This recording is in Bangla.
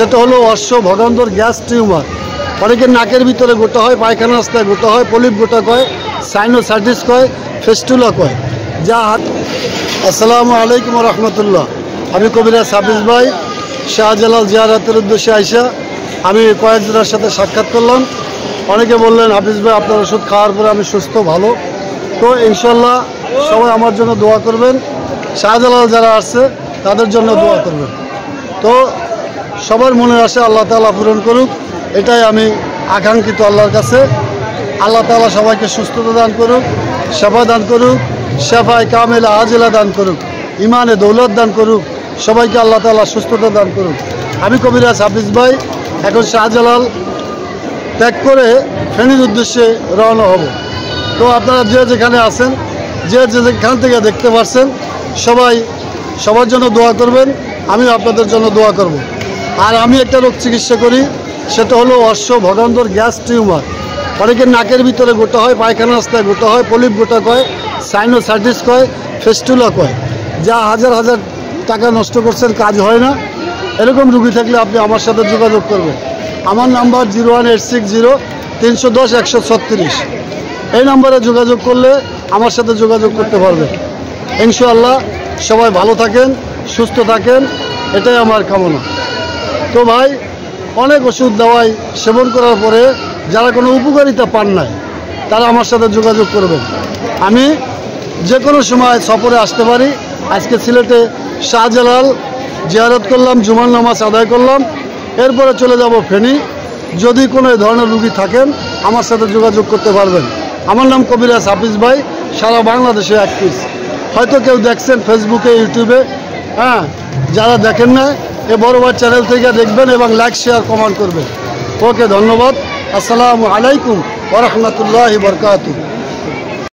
সেটা হলো অশ্ব ভগন্দর গ্যাস টিউমার। অনেকের নাকের ভিতরে গোটা হয়, পায়খানা রাস্তায় গোটা হয়, পলিপ গোটা কয়, সাইনোসাইটিস কয়, ফেস্টুলা কয়, যা হাত। আসসালামু আলাইকুম রহমতুল্লাহ। আমি কবিরাজ হাফিজ ভাই শাহজালাল জিয়ারতের উদ্দেশ্যে আইসা আমি কয়েকজনের সাথে সাক্ষাৎ করলাম। অনেকে বললেন হাফিজ ভাই আপনার ওষুধ খাওয়ার পরে আমি সুস্থ ভালো। তো ইনশাল্লাহ সবাই আমার জন্য দোয়া করবেন, শাহজালাল যারা আসছে তাদের জন্য দোয়া করবেন। তো সবার মনের আশা আল্লাহ তাআলা পূরণ করুক, এটাই আমি আকাঙ্ক্ষিত আল্লাহর কাছে। আল্লাহ তাআলা সবাইকে সুস্থতা দান করুক, সেবা দান করুক, শেফায়ে কামেলা আজিলা দান করুক, ইমানে দৌলত দান করুক, সবাইকে আল্লাহ তাআলা সুস্থতা দান করুক। আমি কবিরাজ হাফিজ ভাই এখন শাহজালাল ত্যাগ করে ফেনীর উদ্দেশ্যে রওনা হব। তো আপনারা যে যেখানে আছেন, যে যেখান থেকে দেখতে পাচ্ছেন, সবাই সবার জন্য দোয়া করবেন, আমি আপনাদের জন্য দোয়া করব। আর আমি একটা রোগ চিকিৎসা করি, সেটা হলো অশ্ব ভগন্দর গ্যাস টিউমার। অনেকের নাকের ভিতরে গোটা হয়, পায়খানা রাস্তায় গোটা হয়, পলিপ গোটা কয়, সাইনোসাইটিস কয়, ফেস্টুলা কয়, যা হাজার হাজার টাকা নষ্ট করছেন, কাজ হয় না। এরকম রুগী থাকলে আপনি আমার সাথে যোগাযোগ করবেন। আমার নাম্বার 01860 এই নাম্বারে যোগাযোগ করলে আমার সাথে যোগাযোগ করতে পারবেন। ইনশাআল্লাহ সবাই ভালো থাকেন, সুস্থ থাকেন, এটাই আমার কামনা। তো ভাই অনেক ওষুধ দাওয়াই সেবন করার পরে যারা কোনো উপকারিতা পান নাই তারা আমার সাথে যোগাযোগ করবেন। আমি যে কোনো সময় সফরে আসতে পারি। আজকে সিলেটে শাহজালাল জিয়ারত করলাম, জুমার নামাজ আদায় করলাম, এরপরে চলে যাব ফেনী। যদি কোনো ধরনের রুগী থাকেন আমার সাথে যোগাযোগ করতে পারবেন। আমার নাম কবিরাজ হাফিজ ভাই, সারা বাংলাদেশে অ্যাক্টিভ। হয়তো কেউ দেখছেন ফেসবুকে, ইউটিউবে, হ্যাঁ, যারা দেখেন না এ বড় ভাই চ্যানেল থেকে দেখবেন এবং লাইক শেয়ার কমেন্ট করবেন। ওকে, ধন্যবাদ। আসসালামু আলাইকুম ওয়া রাহমাতুল্লাহি ওয়া বারাকাতুহু।